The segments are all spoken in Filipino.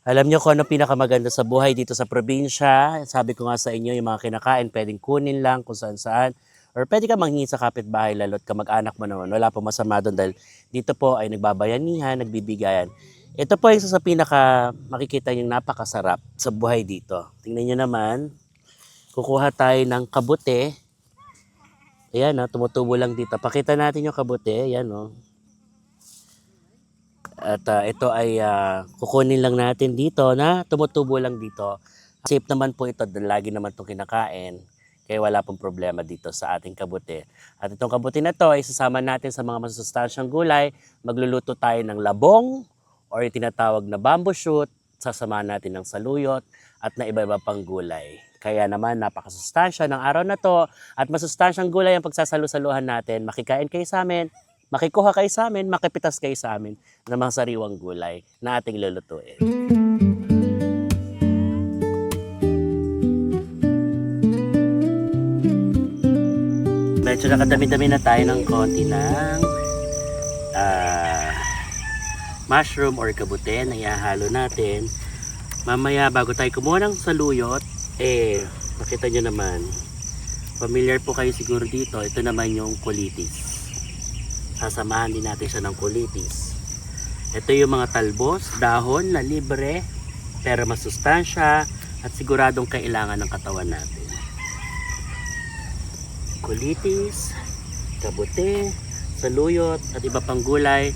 Alam niyo kung ano pinakamaganda sa buhay dito sa probinsya? Sabi ko nga sa inyo, yung mga kinakain, pwedeng kunin lang kung saan-saan. Or pwede ka manghingi sa kapitbahay, lalo't kamag-anak mo naman. Wala po masama doon dahil dito po ay nagbabayanihan, nagbibigayan. Ito po yung isa sa pinaka makikita yung napakasarap sa buhay dito. Tingnan niyo naman, kukuha tayo ng kabute. Ayan, tumutubo lang dito. Pakita natin yung kabute. Ayan, At ito ay kukunin lang natin dito na tumutubo lang dito. Safe naman po ito dahil lagi naman itong kinakain. Kaya wala pong problema dito sa ating kabute. At itong kabute na to ay sasama natin sa mga masustansyang gulay. Magluluto tayo ng labong or yung tinatawag na bamboo shoot. Sasamahan natin ng saluyot at na iba-iba pang gulay. Kaya naman napakasustansya ng araw na to at masustansyang gulay ang pagsasalu-saluhan natin. Makikain kayo sa amin, makikuha kayo sa amin, makipitas kayo sa amin ng mga sariwang gulay na ating lulutuin. Medyo nakadami-dami na tayo ng konti ng mushroom or kabute na ihahalo natin. Mamaya bago tayo kumuha ng saluyot, makita nyo naman, familiar po kayo siguro dito, ito naman yung kulitis. Sasamahan din natin siya ng kulitis. Ito yung mga talbos, dahon na libre, pero masustansya at siguradong kailangan ng katawan natin. Kulitis, kabute, saluyot, at iba pang gulay.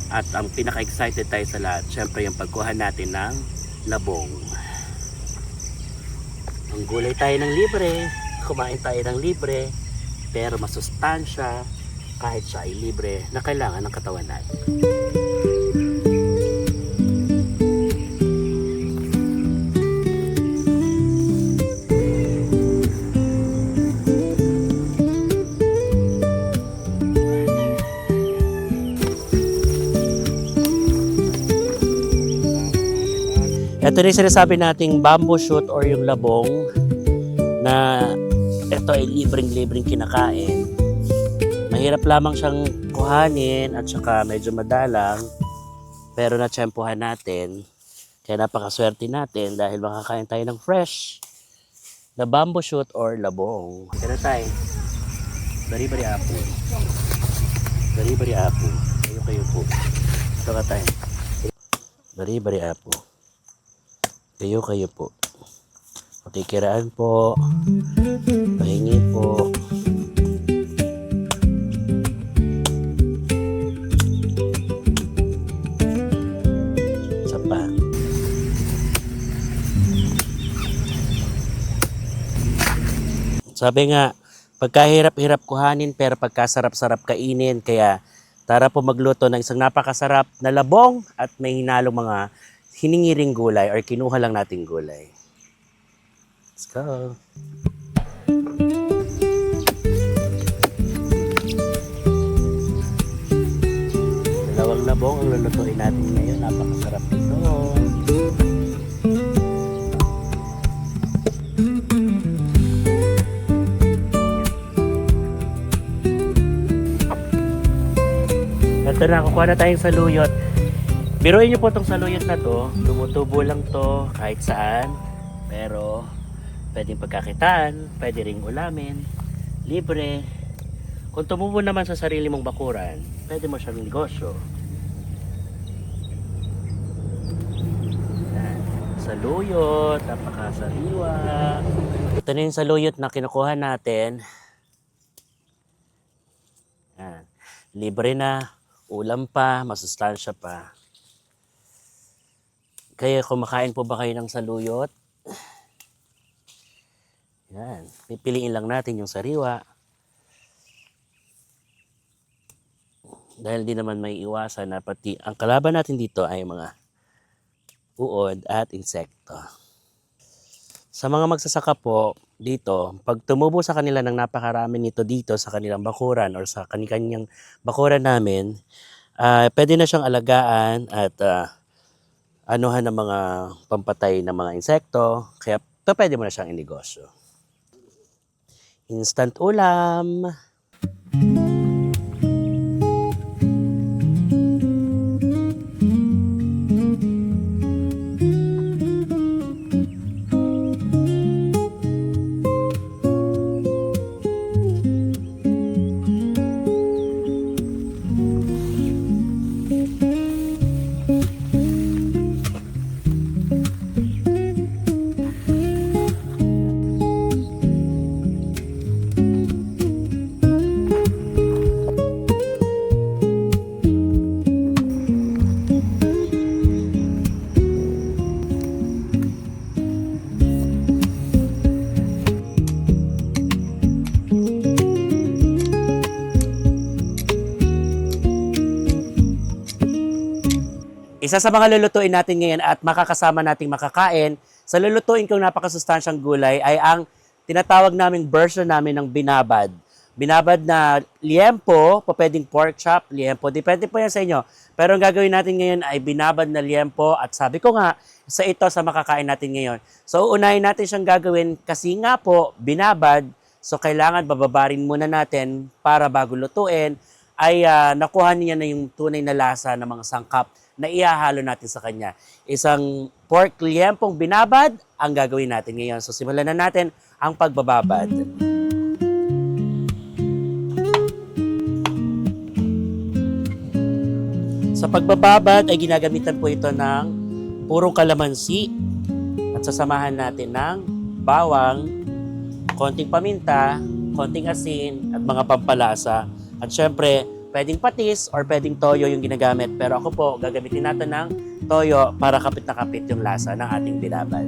At ang pinaka-excited tayo sa lahat, syempre yung pagkuha natin ng labong. Ang gulay tayo ng libre, kumain tayo ng libre, pero masustansya kahit siya ay libre na kailangan ng katawan natin. Ito na yung sinasabi nating bamboo shoot or yung labong na ito ay libreng-libreng kinakain. Mahirap lamang siyang kuhanin at saka medyo madalang, pero natsyempohan natin. Kaya napakaswerte natin dahil makakain tayo ng fresh na bamboo shoot or labong. Kaya na tayo. Bari-bari apo. Bari-bari apo. Kayo po. Ito ka tayo. Bari-bari apo. Kayo po. Pakikiraan po. Pahingi po. Isa pa. Sabi nga, pagkahirap-hirap kuhanin pero pagkasarap-sarap kainin. Kaya tara po magluto ng isang napakasarap na labong at may hinalong mga hiningiring gulay or kinuha lang nating gulay. Let's go! Dalawang labong ang lulutuin natin ngayon. Napakasarap nito. Ito na, kukuha na tayong saluyot. Biruin nyo po itong saluyot na to, tumutubo lang to kahit saan, pero pwedeng pagkakitaan, pwede ring ulamin, libre. Kung tumubo naman sa sarili mong bakuran, pwede mo siyang negosyo. Yan. Saluyot, napakasariwa. Ito na yung saluyot na kinukuha natin. Yan. Libre na, ulam pa, masustansya pa. Kaya kumakain po ba kayo ng saluyot? Yan. Pipiliin lang natin yung sariwa. Dahil di naman may iwasan na pati ang kalaban natin dito ay mga uod at insekto. Sa mga magsasaka po dito, pag tumubo sa kanila ng napakarami nito dito sa kanilang bakuran or sa kanyang bakuran namin, pwede na siyang alagaan at anuhan ng mga pampatay ng mga insekto, kaya pwede mo na siyang inegosyo. Instant ulam. Isa sa mga lulutuin natin ngayon at makakasama nating makakain sa lulutuin kong napakasustansyang gulay ay ang tinatawag naming version namin ng binabad. Binabad na liempo, pwedeng pork chop, liempo, depende po yan sa inyo. Pero ang gagawin natin ngayon ay binabad na liempo at sabi ko nga, sa makakain natin ngayon. So unahin natin siyang gagawin kasi nga po, binabad, so kailangan bababarin muna natin para bago lutuin ay nakuha niya na yung tunay na lasa ng mga sangkap na ihahalo natin sa kanya. Isang pork liempong binabad ang gagawin natin ngayon. So simulan na natin ang pagbababad. Sa pagbababad ay ginagamitan po ito ng purong kalamansi at sasamahan natin ng bawang, konting paminta, konting asin at mga pampalasa. At syempre, pwedeng patis or pwedeng toyo yung ginagamit. Pero ako po, gagamitin natin ng toyo para kapit na kapit yung lasa ng ating binabad.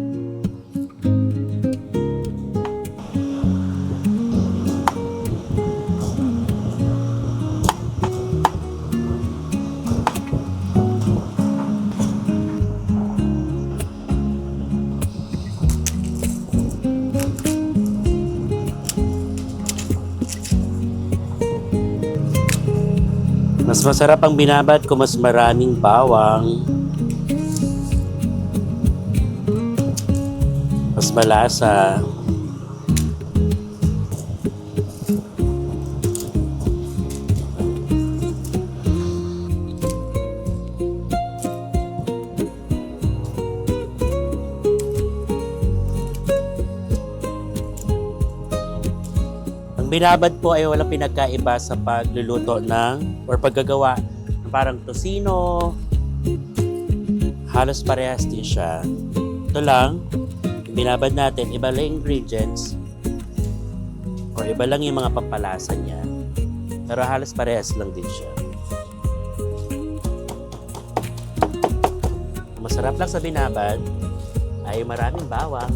Mas masarap ang binabad kung mas maraming bawang. Mas malasa. Ang binabad po ay walang pinagkaiba sa pagluluto ng or paggagawa ng parang tosino. Halos parehas din siya. Ito lang, yung binabad natin, iba lang ingredients or iba lang yung mga pampalasa niya. Pero halos parehas lang din siya. Ang masarap lang sa binabad ay maraming bawang.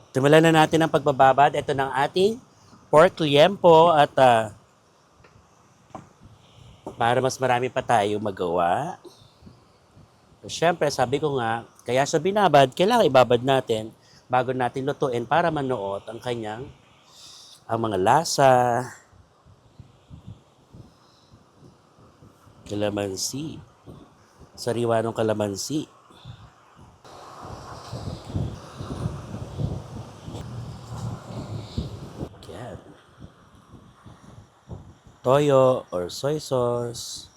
Simulan na natin ang pagbababad. Ito ng ating pork liempo at para mas marami pa tayo magawa. So, syempre, sabi ko nga, kaya sa binabad, kailangan ibabad natin bago natin lutuin para manuot ang ang mga lasa, kalamansi, sariwa ng kalamansi. Toyo or soy sauce.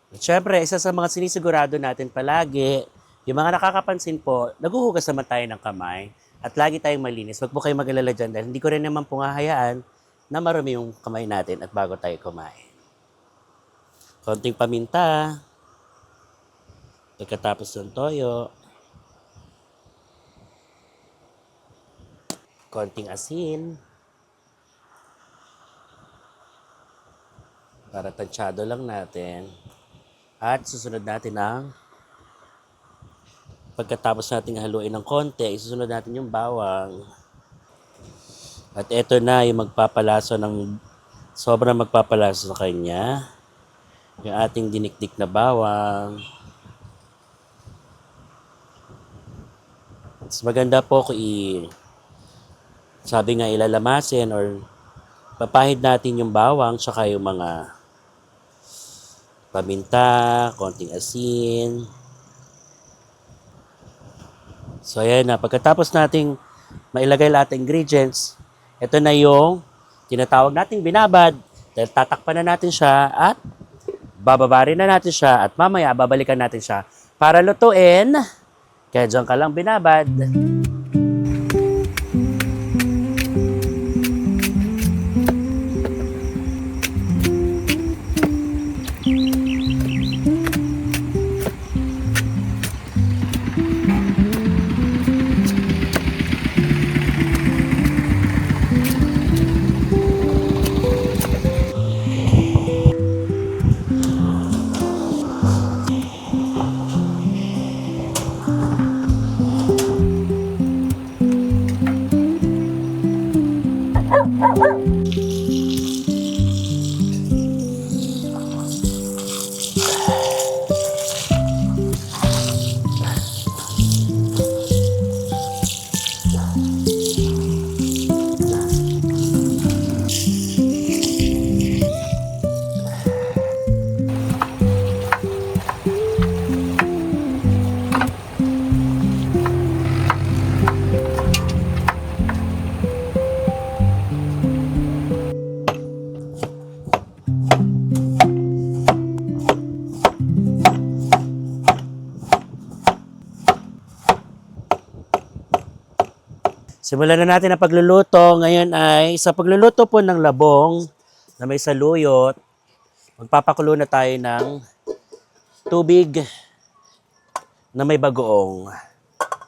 At syempre, isa sa mga sinisigurado natin palagi, yung mga nakakapansin po, naguhugas naman tayo ng kamay at lagi tayong malinis. Huwag po kayo mag-alala dyan dahil hindi ko rin naman po hahayaan na marumi yung kamay natin at bago tayo kumain. Konting paminta. Pagkatapos ng toyo. Konting asin. Para tansyado lang natin. At susunod natin ang pagkatapos natin haluin ng konti, isusunod natin yung bawang. At ito na yung magpapalaso sobrang magpapalaso sa kanya. Yung ating dinikdik na bawang. Mas maganda po kung sabi nga ilalamasin or papahid natin yung bawang tsaka yung mga paminta, konting asin. So ayan na, pagkatapos nating mailagay lahat ng ingredients, ito na yung tinatawag nating binabad. Dahil tatakpan na natin siya at bababarin na natin siya at mamaya babalikan natin siya para lutuin. Kaya dyan ka lang binabad. Simulan na natin ang pagluluto. Ngayon ay sa pagluluto po ng labong na may saluyot, magpapakulo na tayo ng tubig na may bagoong.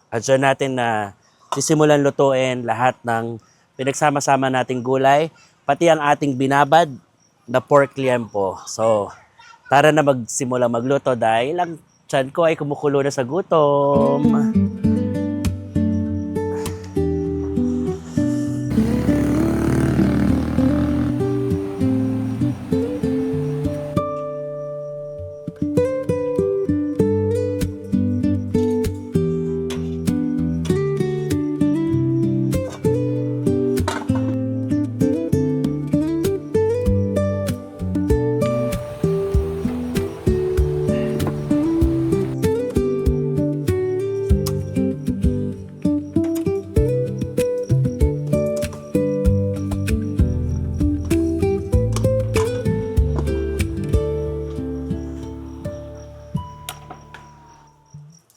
At dyan natin na sisimulan lutuin lahat ng pinagsama-sama nating gulay, pati ang ating binabad na pork liempo. So, tara na magsimula magluto dahil ang tiyan ko ay kumukulo na sa gutom.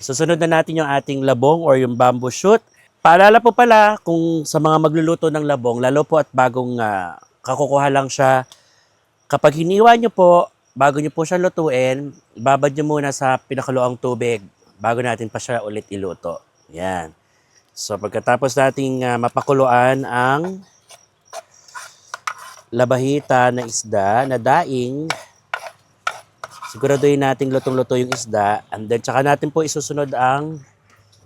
Susunod na natin yung ating labong or yung bamboo shoot. Paalala po pala kung sa mga magluluto ng labong, lalo po at bagong kakukuha lang siya. Kapag hiniwa nyo po, bago nyo po siya lutuin, babad nyo muna sa pinakuluang tubig bago natin pa siya ulit iluto. Yan. So pagkatapos nating mapakuluan ang labahita na isda na daing, siguraduhin nating lutong-luto yung isda, and then tsaka natin po isusunod ang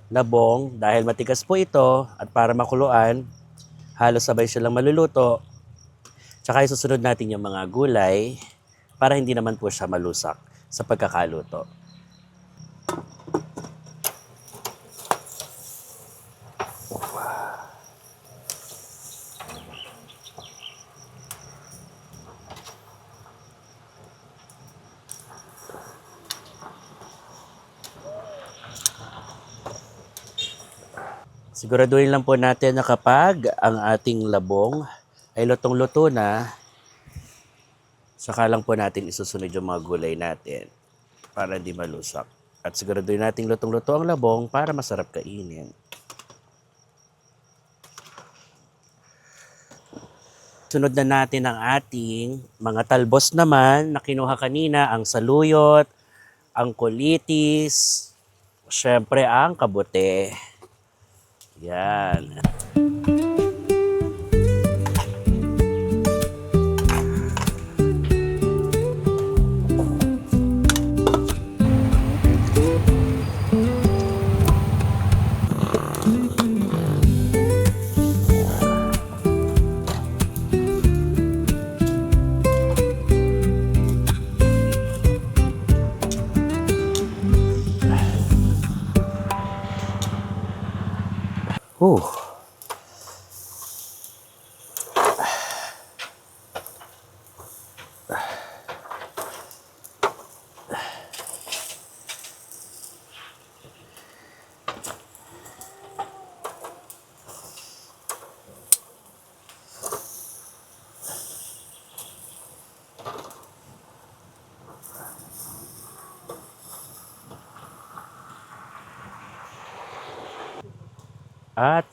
labong dahil matigas po ito at para makuluan, halos sabay silang maluluto. Tsaka isusunod natin yung mga gulay para hindi naman po siya malusak sa pagkakaluto. Siguraduhin lang po natin na kapag ang ating labong ay lutong-luto na, saka lang po natin isusunod yung mga gulay natin para hindi malusak. At siguraduhin natin lutong-luto ang labong para masarap kainin. Sunod na natin ang ating mga talbos naman na kinuha kanina, ang saluyot, ang kulitis, syempre ang kabute. Yan. At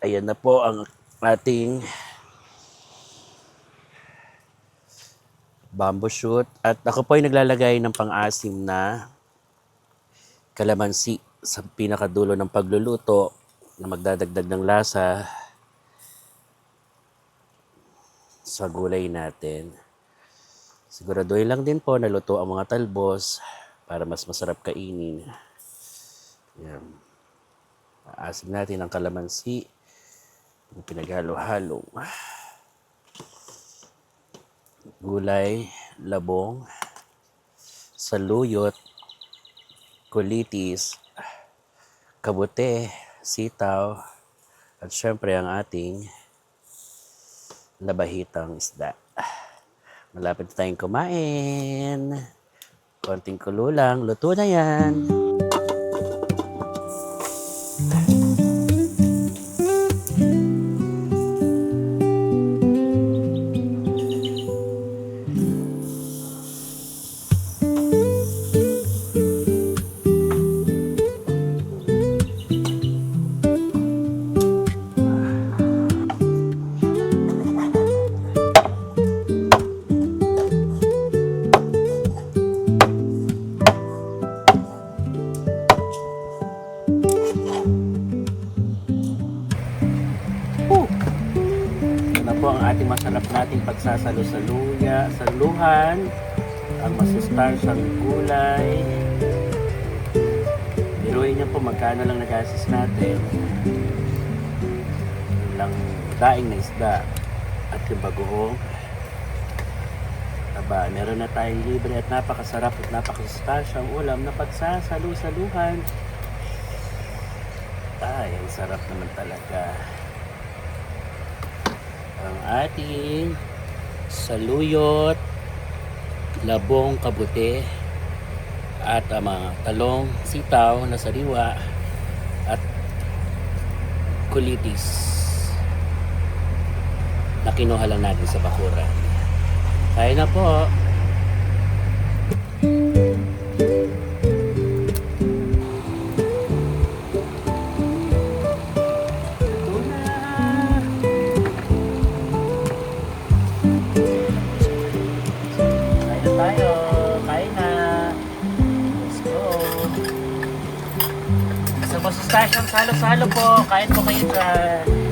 ayan na po ang ating bamboo shoot. At ako po ay naglalagay ng pang-asim na kalamansi sa pinakadulo ng pagluluto na magdadagdag ng lasa sa gulay natin. Siguraduhin lang din po na luto ang mga talbos para mas masarap kainin. Yan. Asim natin ang kalamansi, yung pinaghalo-halong gulay, labong, saluyot, kulitis, kabute, sitaw, at syempre ang ating labahitang isda. Malapit na tayong kumain. Konting kulo lang, luto na yan. ating saluhan, ang masustansyang gulay. Biruin niyo po magkano lang nag-assist natin. Ilang daing na isda at yung bagoong. Aba, meron na tayong libre at napakasarap at napakasustansyang ulam na pagsasalu-saluhan. Ay, ang sarap naman talaga. Ang ating saluyot, labong kabuti, at ang mga talong, sitaw na sariwa, at kulitis na kinuha lang natin sa bakuran. Kain na po. Tayo, kain na. Let's go. Sa masustasyang salo-salo po, kain po kayo dyan.